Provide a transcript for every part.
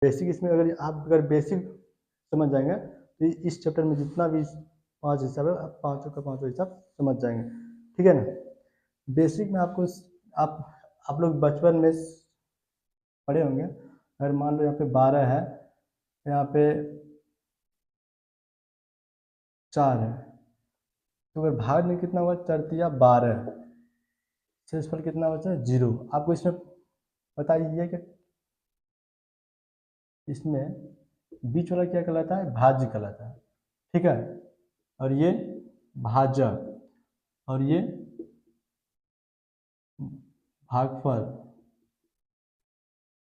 Basic इसमें अगर basic समझ जाएंगे तो इस चैप्टर में जितना भी 5 हिसाब है आप पाँचों का पाँचों हिसाब समझ जाएंगे, ठीक है ना। बेसिक में आपको आप लोग बचपन में पढ़े होंगे। अगर मान लो यहाँ पे 12 है, यहाँ पे 4 है, तो अगर भाग में कितना हुआ 4 × 12, शेषफल कितना बचा 0। आपको इसमें बताइए कि इसमें बीच वाला क्या कहलाता है, भाज्य कहलाता है, ठीक है। और ये भाजक और ये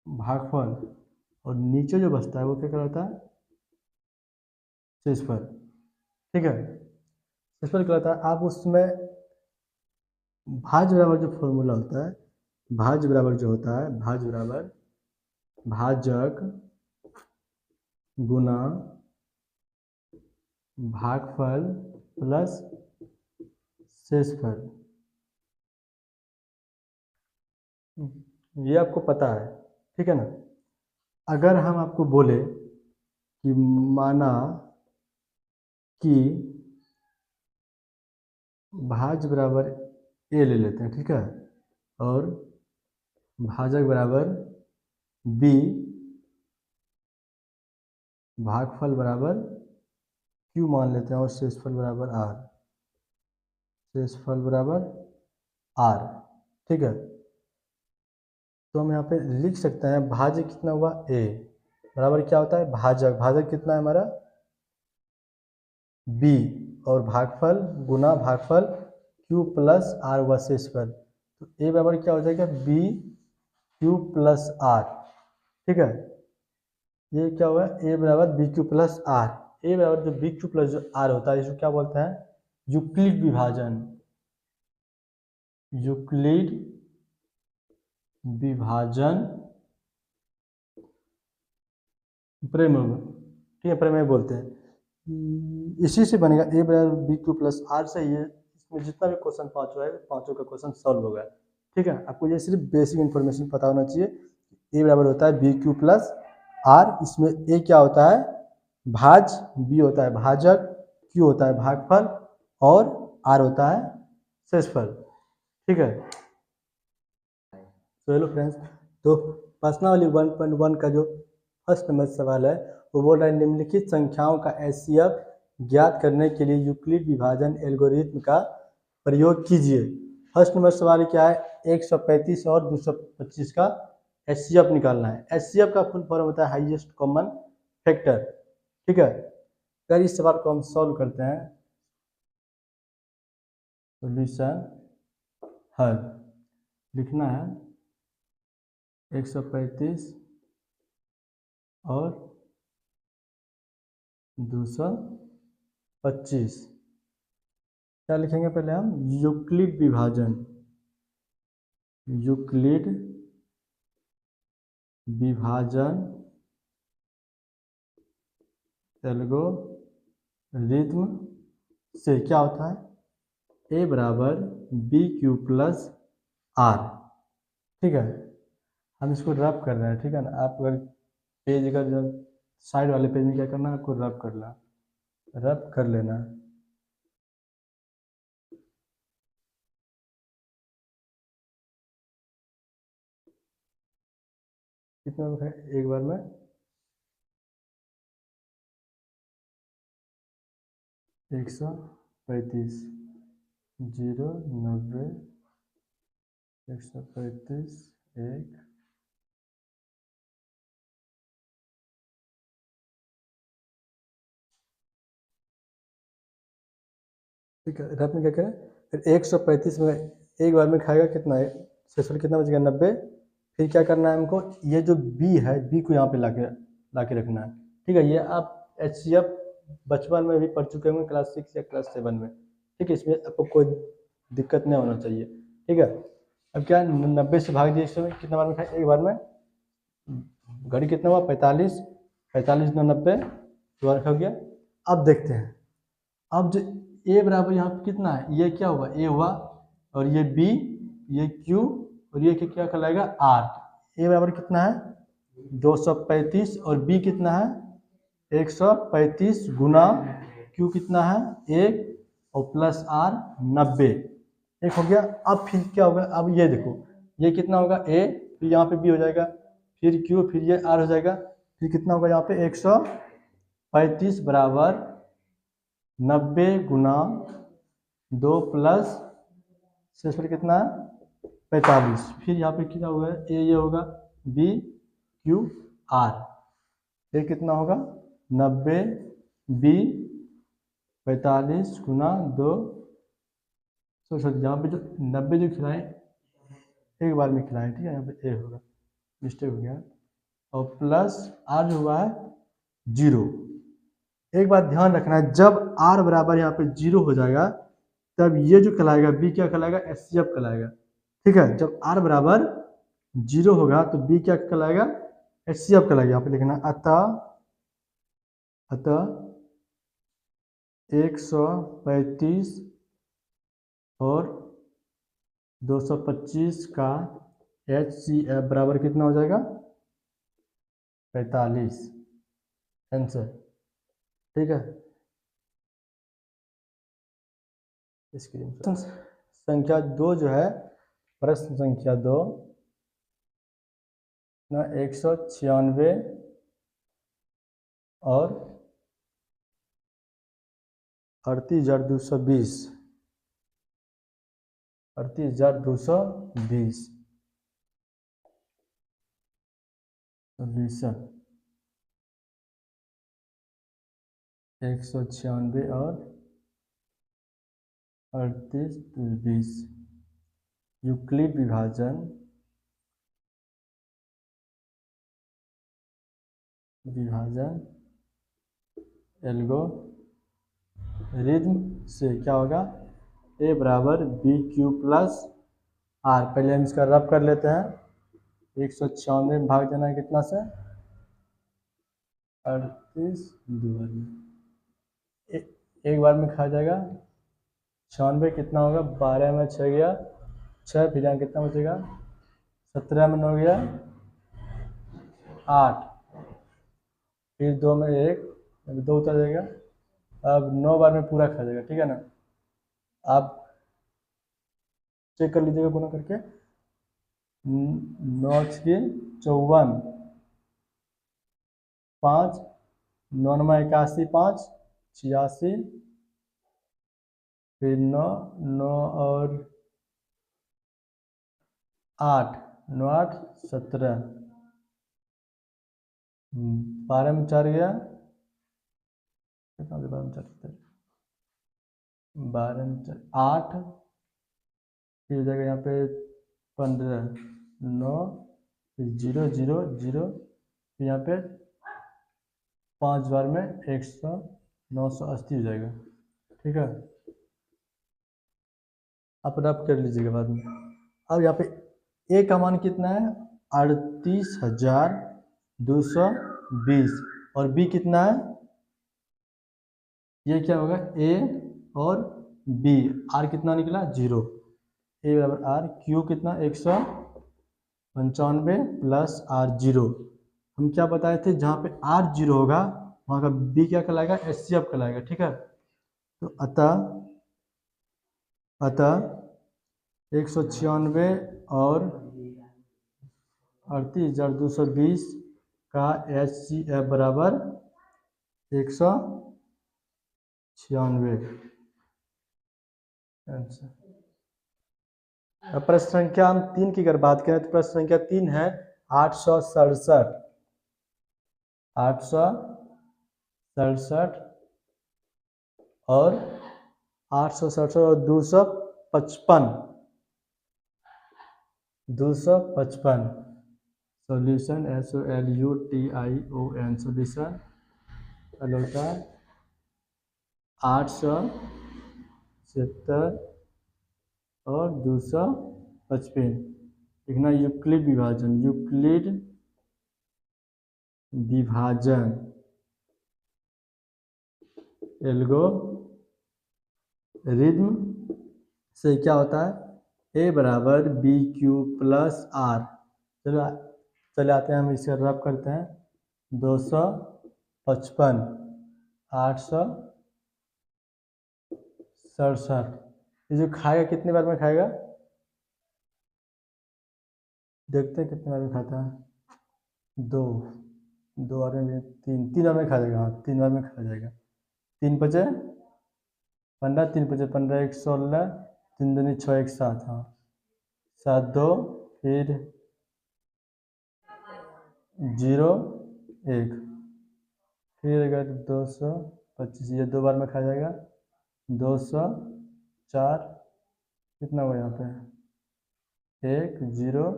भागफल और नीचे जो बचता है वो क्या कहलाता है, शेषफल, ठीक है। शेषफल कहलाता है। आप उसमें भाज्य बराबर जो फॉर्मूला होता है, भाज्य बराबर जो होता है, भाज्य बराबर भाजक गुना भागफल प्लस शेषफल, ये आपको पता है, ठीक है ना। अगर हम आपको बोले कि माना कि भाज्य बराबर ए ले लेते हैं, ठीक है, और भाजक बराबर बी, भागफल बराबर क्यू मान लेते हैं और शेषफल बराबर आर, शेषफल बराबर आर, ठीक है। तो हम यहाँ पे लिख सकते हैं भाज्य कितना हुआ ए बराबर क्या होता है, भाजक कितना है हमारा बी, और भागफल गुना भागफल क्यू प्लस आर हुआ शेषफल, तो ए बराबर क्या हो जाएगा बी क्यू प्लस आर, ठीक है। ये क्या हुआ ए बराबर बी क्यू प्लस आर, ए बराबर जो बी क्यू प्लस जो आर होता है इसको क्या बोलते हैं, यूक्लिड विभाजन, यूक्लिड विभाजन प्रमेय, ठीक है, प्रमेय बोलते हैं। इसी से बनेगा ए बराबर बी क्यू प्लस आर से, ये इसमें जितना भी क्वेश्चन पाँचों है पाँचों का क्वेश्चन सॉल्व होगा, ठीक है। आपको ये सिर्फ बेसिक इन्फॉर्मेशन पता होना चाहिए। ए बराबर होता है बी क्यू प्लस आर, इसमें ए क्या होता है भाज, बी होता है भाजक, क्यू होता है भागफल और आर होता है शेषफल, ठीक है। चलो फ्रेंड्स, तो प्रश्नावली 1.1 का जो फर्स्ट नंबर सवाल है वो बोल रहा है निम्नलिखित संख्याओं का एचसीएफ ज्ञात करने के लिए यूक्लिड विभाजन एल्गोरिथ्म का प्रयोग कीजिए। फर्स्ट नंबर सवाल क्या है, 135 और 225 का एचसीएफ निकालना है। एचसीएफ का फुल फॉर्म होता है हाईएस्ट कॉमन फैक्टर, ठीक है। अगर इस सवाल को हम सॉल्व करते हैं, सॉल्यूशन हल लिखना है 135 और 225, क्या लिखेंगे पहले हम यूक्लिड विभाजन, यूक्लिड विभाजन एल्गोरिथ्म से क्या होता है ए बराबर बी क्यू प्लस आर, ठीक है। हम इसको रब कर रहे हैं, ठीक है ना। आप अगर पेज का जब साइड वाले पेज में क्या करना है आपको रब करना, रब कर लेना, कितना है एक बार में 135 0 90 135 1, ठीक है। रब में क्या करें, फिर 135 में एक बार में खाएगा कितना है, शेषफल कितना बचेगा 90। फिर क्या करना है हमको, ये जो बी है बी को यहाँ पे ला के रखना है, ठीक है। ये आप एचसीएफ बचपन में भी पढ़ चुके होंगे क्लास 6 या क्लास 7 में, ठीक है। इसमें आपको कोई दिक्कत नहीं होना चाहिए, ठीक है। अब क्या 90 से भाग दिए, इसमें कितना बार में खाए एक बार में, घड़ी कितना हुआ 45, 45 9 90 दोबारा खा गया। अब देखते हैं, अब जो ए बराबर यहाँ पे कितना है, ये क्या हुआ ए हुआ और ये बी, ये क्यू और ये क्या कहलाएगा आर। ए बराबर कितना है 235 और b कितना है 135 गुना q कितना है 1 और प्लस r 90 एक हो गया। अब फिर क्या होगा, अब ये देखो ये कितना होगा a, फिर यहाँ पे b हो जाएगा, फिर q, फिर ये r हो जाएगा, फिर कितना होगा यहाँ पे 135 बराबर 90 गुना 2 प्लस शेषफल कितना है 45, फिर यहाँ पे क्या होगा ए ये होगा बी क्यू आर, ये कितना होगा 90 बी 45 गुना 2, सॉरी यहाँ पे जो 90 जो खिलाएं एक बार में खिलाएं, ठीक है, यहाँ पे ए होगा, मिस्टेक हो गया, और प्लस आर जो हुआ है 0। एक बात ध्यान रखना है, जब r बराबर यहाँ पे 0 हो जाएगा तब ये जो कहलाएगा b क्या कहलाएगा HCF कहलाएगा, ठीक है। जब r बराबर 0 होगा तो b क्या कहलाएगा HCF कहलाएगा। यहाँ पे लिखना अतः 135 और 225 का HCF बराबर कितना हो जाएगा 45 आंसर, ठीक है। स्क्रीन संख्या 2 जो है, प्रश्न संख्या 2 ना 196 और 38,220 38,220 सोल्यूशन 196 और 38,220 यूक्लिड विभाजन एल्गोरिथम से क्या होगा a बराबर बी क्यू प्लस आर। पहले हम इसका रब कर लेते हैं, 196 में भाग देना है कितना से 38 2 एक बार में खा जाएगा 96 कितना होगा 12 में 6 गया 6, फिर यहाँ कितना बचेगा 17 में 9 गया 8, फिर 2 में 1 2 उतर जाएगा। अब 9 बार में पूरा खा जाएगा, ठीक है ना। आप चेक कर लीजिएगा गुना करके, 9 6 54 5 9 9 81 5 86, फिर 9 9 और 8 9 8 17, 12 में 4 गया कितना 12 में 4 12 में 4 8, फिर हो जाएगा यहाँ पे 15 9 फिर 0 0 0, फिर यहाँ पे 5 बार में 100 980 हो जाएगा, ठीक है। आप रब कर लीजिएगा बाद में। अब यहाँ पे ए का मान कितना है 38,220 और बी कितना है, ये क्या होगा ए और बी, आर कितना निकला 0, ए बराबर आर, क्यू कितना 195 प्लस आर 0। हम क्या बताए थे, जहाँ पे आर 0 होगा वहाँ का बी क्या कहलाएगा HCF कहलाएगा, ठीक है। तो अतः 196 और 38,220 का HCF बराबर 196। अच्छा, अब प्रश्न संख्या हम 3 की अगर बात करें तो प्रश्न संख्या 3 है 867 और 867 और 255 सॉल्यूशन SOLUTION सॉल्यूशन होता है 870 और 255। लिखना यूक्लिड विभाजन एल्गोरिथम से क्या होता है a बराबर बी क्यू प्लस आर। चलो चले आते हैं हम इसे रब करते हैं। 255, 867, ये जो खाएगा कितने बार में खाएगा, देखते हैं कितने बार में खाता है। 2 2 बार में, 3 बार में खा जाएगा। हाँ 3 बार में खा जाएगा। 3 बजे 15, 3 बजे 15, 1 16, 3 दूनी 6, 1 7, हाँ 7 2, फिर 0 1, फिर अगर 225, ये 2 बार में खा जाएगा। 204, कितना हुआ यहाँ पे, 1 0,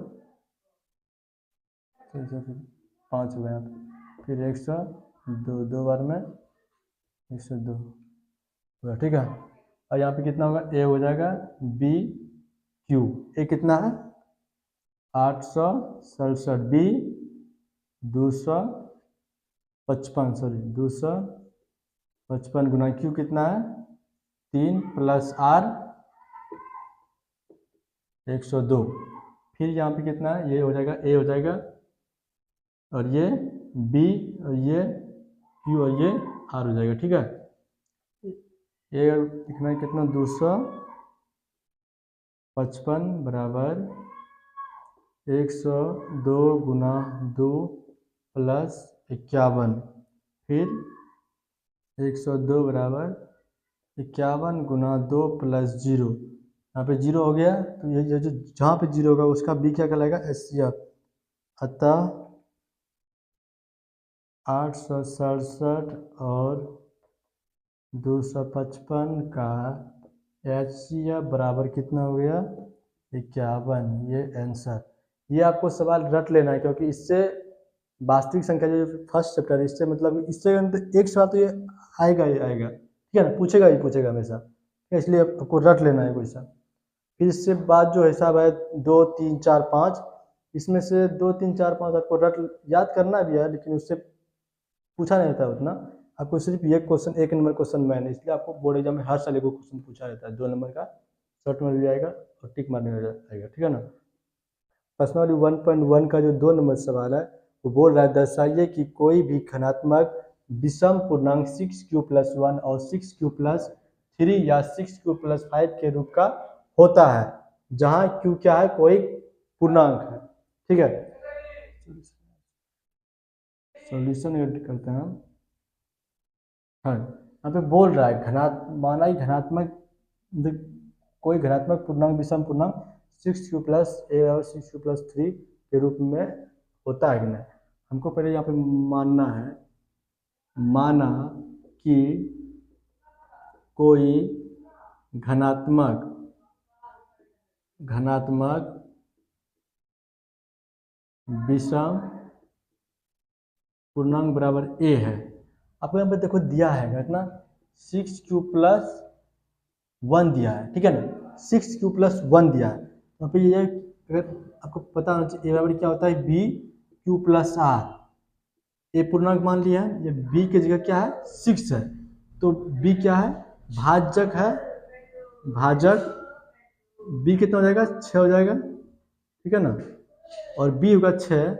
5 हुआ यहाँ पे, फिर 102, 2 बार में 102 हुआ। ठीक है, और यहाँ पे कितना होगा, ए हो जाएगा बी क्यू। ए कितना है 867, बी 255, सॉरी 255 गुना क्यू कितना है 3 प्लस आर 102। फिर यहाँ पे कितना है, ये हो जाएगा ए हो जाएगा, और ये बी, और ये क्यू, और ये आर हो जाएगा। ठीक है, ये लिखना है कितना 255 बराबर 102 गुना 2 प्लस 51, फिर 102 बराबर 51 गुना 2 प्लस 0। यहाँ पे 0 हो गया, तो ये जो जहाँ पे 0 होगा उसका बी क्या कहलाएगा, एस सी एफ। अतः 867 और 255 का एच सी एफ बराबर कितना हो गया 51। ये आंसर, ये आपको सवाल रट लेना है, क्योंकि इससे वास्तविक संख्या जो फर्स्ट चैप्टर है, इससे मतलब इससे एक सवाल तो ये आएगा ही आएगा। ठीक है ना, पूछेगा ही पूछेगा हमेशा, इसलिए आपको रट लेना है क्वेश्चन। फिर इससे बाद जो हिसाब है 2 3 4 5, इसमें से 2 3 4 5 आपको रट याद करना भी है, लेकिन उससे पूछा नहीं रहता है उतना। आपको सिर्फ ये क्वेश्चन, 1 नंबर क्वेश्चन मैन है, इसलिए आपको बोर्ड एग्जाम में हर साल एक क्वेश्चन पूछा रहता है 2 नंबर का, शॉर्ट में भी आएगा और टिक मारने में आएगा। ठीक है ना। प्रश्नावली 1.1 का जो 2 नंबर सवाल है, वो बोल रहा है दर्शाइए कि कोई भी धनात्मक विषम पूर्णांक 6q+1 और 6q+3 या 6q+5 के रूप का होता है, जहां q क्या है, कोई पूर्णांक है। ठीक है, सॉल्यूशन करते हैं हम। हाँ, यहाँ पे बोल रहा है माना ही धनात्मक कोई धनात्मक पूर्णांक विषम पूर्णांक 6q+a और 6q+3 के रूप में होता है कि नहीं। हमको पहले यहाँ पे मानना है, माना कि कोई धनात्मक विषम पूर्णांक बराबर a है। आपको यहाँ पे देखो दिया है कितना 6q+1 दिया है। ठीक है ना, 6q+1 दिया है। यहाँ पे ये अगर आपको पता होना चाहिए, a बराबर क्या होता है bq+r। ए पूर्णांक मान लिया है, ये b की जगह क्या है 6 है, तो b क्या है भाजक है, भाजक b कितना हो जाएगा 6 हो जाएगा। ठीक है ना, और b होगा 6,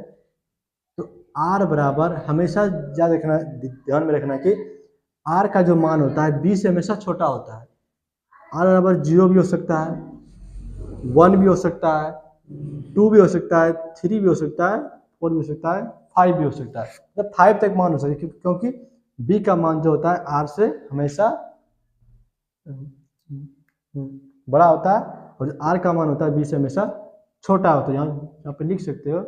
तो r बराबर हमेशा याद रखना, ध्यान में रखना कि r का जो मान होता है b से हमेशा छोटा होता है। r बराबर 0 भी हो सकता है, 1 भी हो सकता है, 2 भी हो सकता है, 3 भी हो सकता है, 4 भी हो सकता है, 5 भी हो सकता है, मतलब 5 तक मान हो सकता है, क्योंकि b का मान जो होता है r से हमेशा बड़ा होता है, और r का मान होता है b से हमेशा छोटा होता है। यहाँ पे लिख सकते हो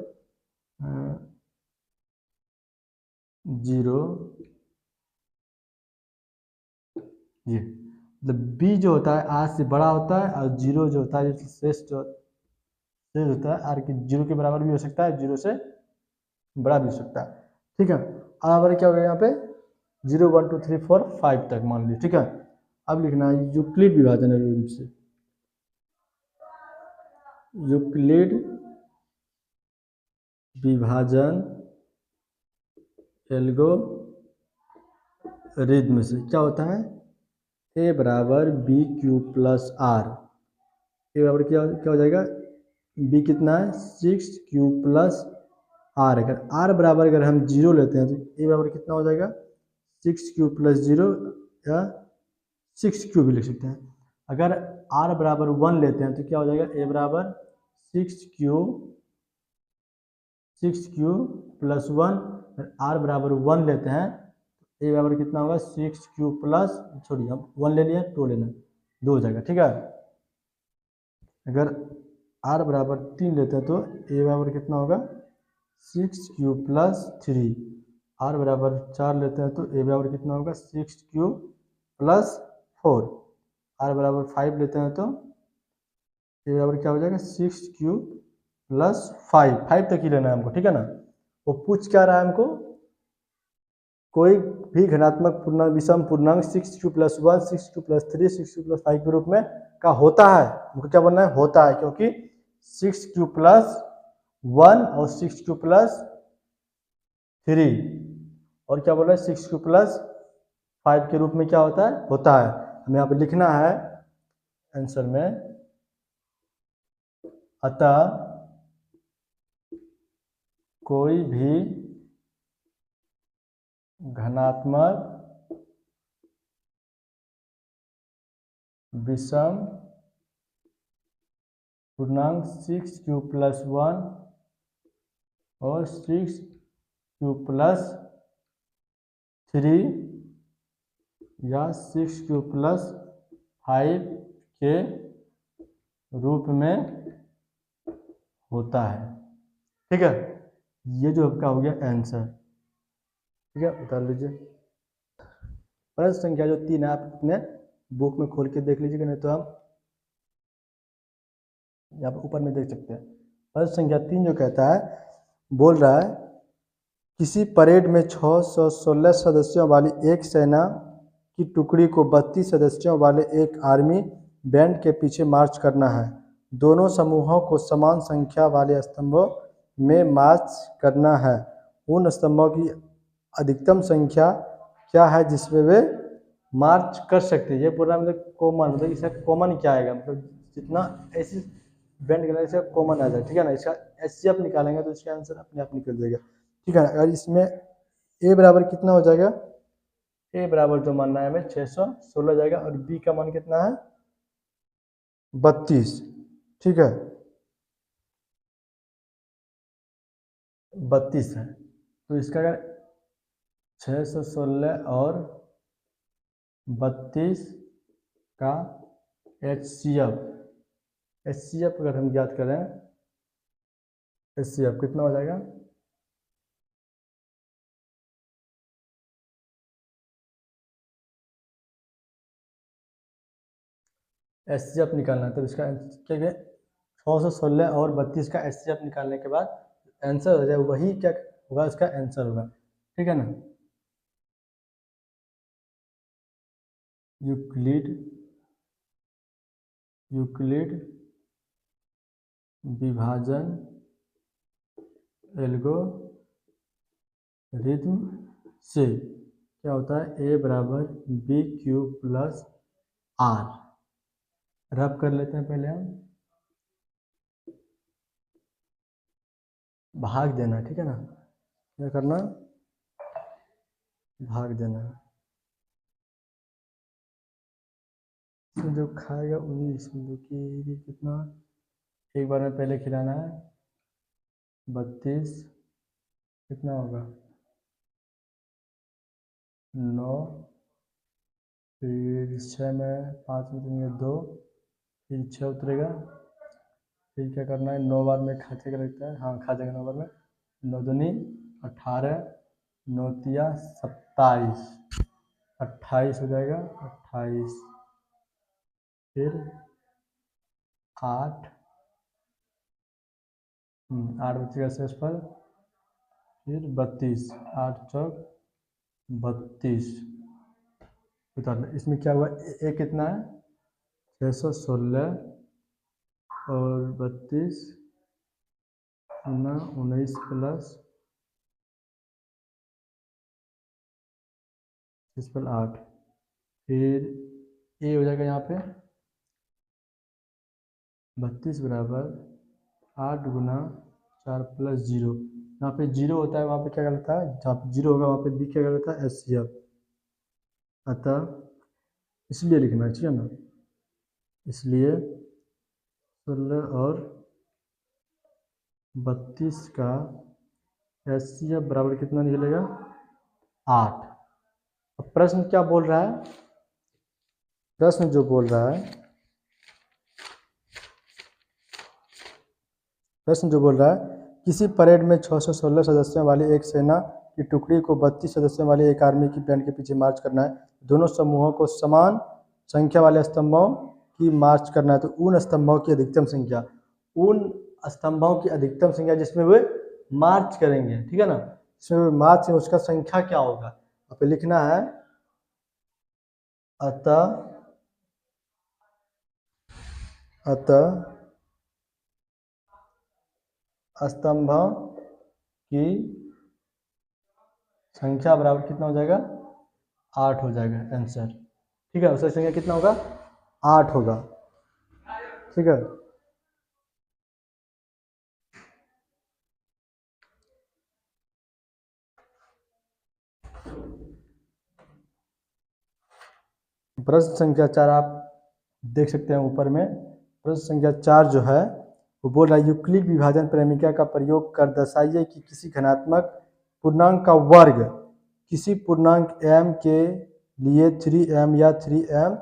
0, ये मतलब b जो होता है r से बड़ा होता है, और 0 जो होता है श्रेष्ठ होता है, r के 0 के बराबर भी हो सकता है, 0 से बड़ा भी हो सकता है। ठीक है, अब क्या हो गया यहाँ पे 0 1 2 3 4 5 तक मान ली। ठीक है, अब लिखना है यूक्लिड विभाजन एल्गोरिथम से, यूक्लिड विभाजन एल्गोरिथम से क्या होता है, a बराबर bq+r, a बराबर क्या हो जाएगा, b कितना है 6q+1 आर, अगर आर बराबर अगर हम 0 लेते हैं तो ए बराबर कितना हो जाएगा 6 क्यूब प्लस 0 या 6 क्यूब भी लिख सकते हैं। अगर आर बराबर 1 लेते हैं तो क्या हो जाएगा ए बराबर 6 क्यूब प्लस 1। आर बराबर 1 लेते हैं तो ए बराबर कितना होगा 6 क्यूब प्लस, छोड़िए हम 1 ले लिए 2 लेना, 2 हो जाएगा, ठीक है। अगर आर बराबर 3 लेते हैं तो ए बराबर कितना होगा 6 क्यूब प्लस 3। आर बराबर 4 लेते हैं तो ए बराबर कितना होगा 6 क्यूब प्लस 4। आर बराबर 5 लेते हैं तो ए बराबर क्या हो जाएगा 6 क्यूब प्लस 5 तक ही लेना है हमको, ठीक है ना। वो पूछ क्या रहा है हमको, कोई भी धनात्मक पूर्णांक विषम पूर्णांक 6 cube plus 1, 6 cube plus 3, 6 cube plus 5 के रूप में का होता है। हमको क्या बनना है, होता है, क्योंकि 6 क्यूब प्लस 1 और 6 क्यूब प्लस 3 और क्या बोल रहा है 6 क्यूब प्लस 5 के रूप में क्या होता है, होता है। हमें यहाँ पे लिखना है आंसर में, अतः कोई भी घनात्मक विषम पूर्णांक 6 क्यूब प्लस 1 और 6 क्यूब प्लस 3 या 6 क्यूब प्लस 5 के रूप में होता है, ठीक है। ये जो आपका हो गया आंसर, ठीक है, उतार लीजिए। प्रश्न संख्या जो 3 है आप अपने बुक में खोल के देख लीजिएगा, नहीं तो हम यहाँ पर ऊपर में देख सकते हैं। प्रश्न संख्या 3 जो कहता है, बोल रहा है किसी परेड में 616 सदस्यों वाली एक सेना की टुकड़ी को 32 सदस्यों वाले एक आर्मी बैंड के पीछे मार्च करना है। दोनों समूहों को समान संख्या वाले स्तंभों में मार्च करना है। उन स्तंभों की अधिकतम संख्या क्या है जिसमें वे मार्च कर सकते हैं। ये पूरा मतलब कॉमन, मतलब इसका कॉमन क्या आएगा, मतलब जितना ऐसी बैंड करना इसका कॉमन आ जाए, ठीक है ना। इसका एचसीएफ निकालेंगे तो इसका आंसर अपने आप निकल जाएगा, ठीक है ना। अगर इसमें ए बराबर कितना हो जाएगा, ए बराबर जो मानना है हमें 616 जाएगा, और बी का मान कितना है 32, ठीक है, 32 है। तो इसका अगर 616 और 32 का एचसीएफ अगर हम याद करें, एचसीएफ कितना हो जाएगा, एचसीएफ निकालना है। तो इसका क्या है 616 और 32 का एचसीएफ निकालने के बाद आंसर हो जाए, वही क्या होगा इसका आंसर होगा, ठीक है ना। यूक्लिड विभाजन एल्गोरिथ्म से क्या होता है, ए बराबर बी क्यूब प्लस आर। रब कर लेते हैं पहले हम, भाग देना, ठीक है ना। क्या करना, भाग देना। इसमें जो खाएगा वही इसमें देखिए कितना, एक बार में पहले खिलाना है 32, कितना होगा 9, फिर 6 में 5 में देंगे 2, फिर 6 उतरेगा, फिर क्या करना है 9 बार में खा के लगता है, हाँ खा जाएगा 9 बार में, 9 दूनी 18, 9 तिया 27, 28 हो जाएगा 28, फिर 8, 8 बचेगा शेष पर, फिर 32, 8 चौक 32 उतारना। इसमें क्या हुआ, ए कितना है 616 और 32 19 प्लस इस पर 8, फिर ए हो जाएगा यहाँ पे 32 बराबर 8 गुना 4 प्लस 0, जहाँ पे जीरो होता है वहाँ पे क्या कहलाता है, जहाँ पे जीरो होगा वहाँ पे बी क्या कहलाता है, HCF। अतः इसलिए लिखना है, ठीक है ना, इसलिए 16 और 32 का HCF बराबर कितना निकलेगा, 8। अब प्रश्न क्या बोल रहा है, प्रश्न जो बोल रहा है, प्रश्न जो बोल रहा है, किसी परेड में 616 सदस्यों वाली एक सेना की टुकड़ी को 32 सदस्यों वाली एक आर्मी की बैंड के पीछे मार्च करना है। दोनों समूहों को समान संख्या वाले स्तंभों की मार्च करना है। तो उन स्तंभों की अधिकतम संख्या, उन स्तंभों की अधिकतम संख्या जिसमें वे मार्च करेंगे, ठीक है ना, जिसमें वे मार्च है उसका संख्या क्या होगा। यहाँ पे लिखना है, अतः स्तंभों की संख्या बराबर कितना हो जाएगा, 8 हो जाएगा आंसर, ठीक है। उसका संख्या कितना होगा, 8 होगा, ठीक है। प्रश्न संख्या 4 आप देख सकते हैं ऊपर में। प्रश्न संख्या 4 जो है वो बोल रहा है, यूक्लिड विभाजन प्रमेय का प्रयोग कर दर्शाइए कि किसी धनात्मक पूर्णांक का वर्ग किसी पूर्णांक m के लिए 3m या 3m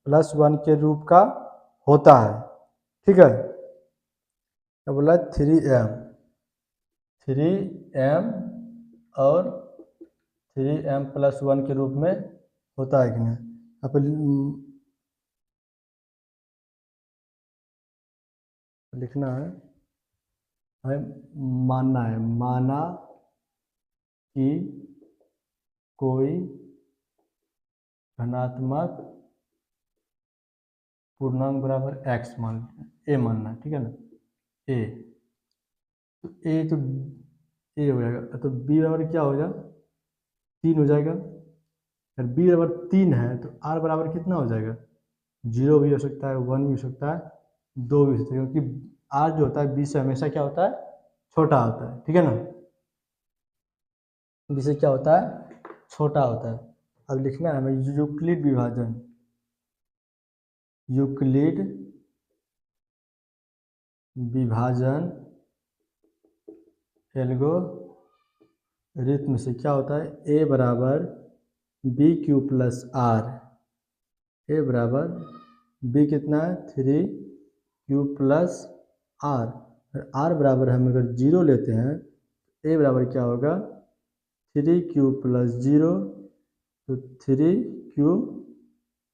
प्लस 1 के रूप का होता है, ठीक है। क्या बोला, 3m और 3m प्लस 1 के रूप में होता है कि नहीं। यहाँ पर लिखना है, हमें मानना है, माना कि कोई धनात्मक पूर्णांक बराबर x मान, a मानना है, ठीक है ना, a। तो a तो a हो जाएगा, तो b बराबर क्या हो जाएगा, 3 हो जाएगा। अगर b बराबर 3 है तो r बराबर कितना हो जाएगा, 0 भी हो सकता है, 1 भी हो सकता है, 2 भी हो सकता है, क्योंकि r जो होता है b से हमेशा क्या होता है, छोटा होता है, ठीक है ना, b से क्या होता है, छोटा होता है। अब लिखना है हमें यूक्लिड विभाजन, यूक्लिड विभाजन एल्गोरिथ्म से क्या होता है, a बराबर बी क्यू प्लस आर, ए बराबर b कितना है, 3q प्लस आर। आर बराबर हम अगर 0 लेते हैं तो a बराबर क्या होगा, 3q प्लस 0, तो 3q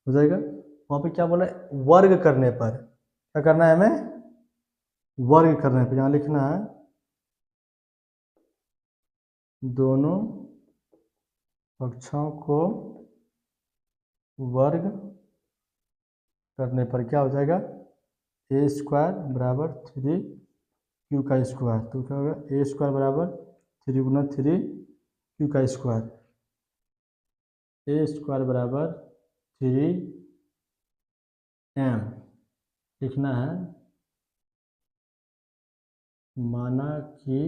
हो जाएगा। वहाँ पे क्या बोला है, वर्ग करने पर, क्या करना है हमें, वर्ग करने पर। यहाँ लिखना है, दोनों पक्षों को वर्ग करने पर क्या हो जाएगा, ए स्क्वायर बराबर 3q का स्क्वायर। तो क्या होगा, ए स्क्वायर बराबर 3 गुना 3q का स्क्वायर, ए स्क्वायर बराबर 3m। लिखना है, माना कि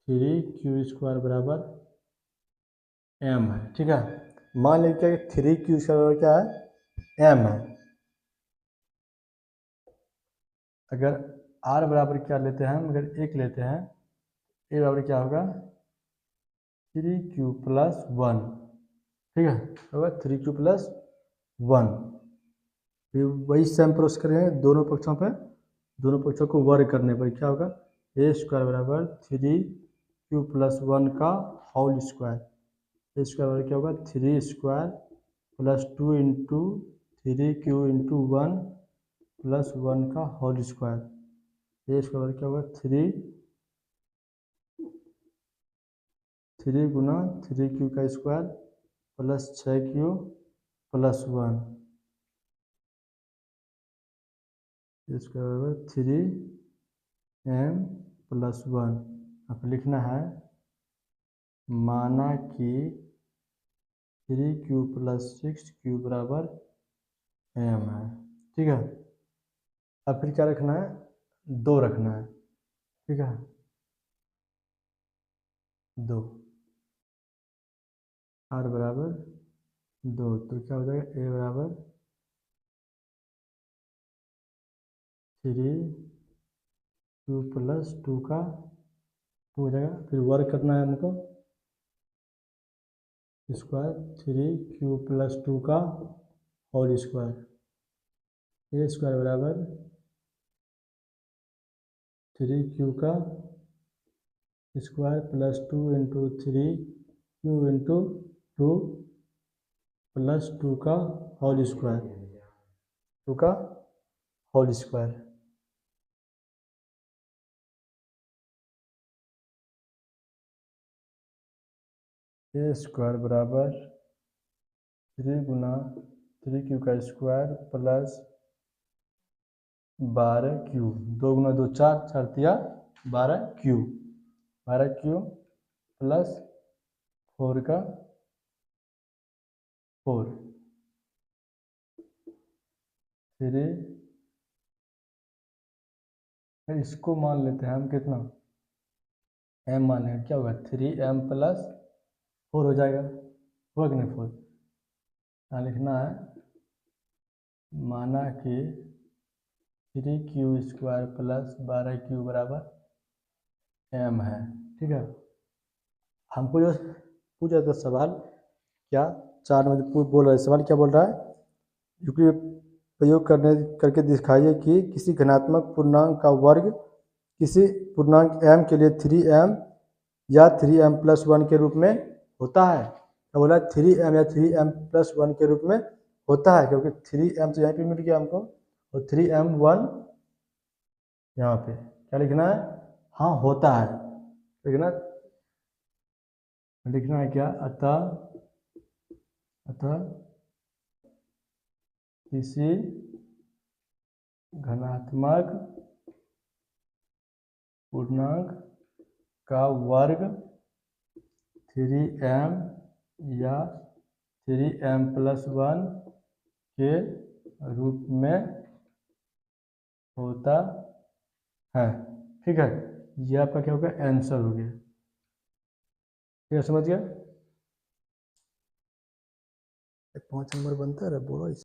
3q स्क्वायर बराबर m है, ठीक है। मान लीजिए 3q स्क्वायर क्या है, m है। अगर r बराबर क्या लेते हैं हम, अगर 1 लेते हैं, a बराबर क्या होगा, 3q प्लस 1, ठीक है, होगा 3q प्लस 1। फिर वही सेम प्रोसेस करेंगे दोनों पक्षों पे, दोनों पक्षों को वर्ग करने पर क्या होगा, ए स्क्वायर बराबर 3q प्लस 1 का होल स्क्वायर। ए स्क्वायर बराबर क्या होगा, 3 square plus 2 into 3q into 1 plus 1 का होल स्क्वायर। ए स्क्वायर क्या होगा, 3 गुना 3q का स्क्वायर प्लस 6q प्लस 1, इसका बराबर 3m प्लस 1। अब लिखना है, माना कि 3q प्लस 6q बराबर m है, ठीक है। अब फिर क्या रखना है, 2 रखना है, ठीक है। 2, r बराबर 2, तो क्या हो जाएगा a बराबर 3q प्लस 2 का 2 हो जाएगा। फिर वर्क करना है हमको, स्क्वायर 3q प्लस 2 का होल स्क्वायर, ए स्क्वायर बराबर 3q का square plus 2 into 3q into 2 plus 2 का होल स्क्वायर, 2 का होल स्क्वायर। ए स्क्वायर बराबर 3 गुना 3q का स्क्वायर प्लस 12q, 2 गुना 2 4, 4 तिया 12q, 12q प्लस 4 का 4, 3, इसको मान लेते हैं हम कितना, m मान लेंगे, क्या होगा 3m प्लस 4 हो जाएगा, होगा कि नहीं 4। यहाँ लिखना है माना कि 3q स्क्वायर प्लस 12q बराबर m है, ठीक है। हमको जो पूछा था सवाल, क्या 4 में बोल रहा है, सवाल क्या बोल रहा है, युक्ति प्रयोग करके दिखाइए कि किसी घनात्मक पूर्णांक का वर्ग किसी पूर्णांक m के लिए 3m या 3m प्लस 1 के रूप में होता है। तो बोला 3m या 3m प्लस 1 के रूप में होता है, क्योंकि 3m तो यहाँ पे मिल गया हमको और 3m1 यहाँ पे क्या लिखना है, हाँ होता है, लिखना है क्या, अतः किसी घनात्मक पूर्णांक का वर्ग 3m या 3m प्लस 1 के रूप में होता है, ठीक है। यह आपका क्या होगा, आंसर हो गया, ठीक है, समझ गया। 5 नंबर बनता है, बोलो।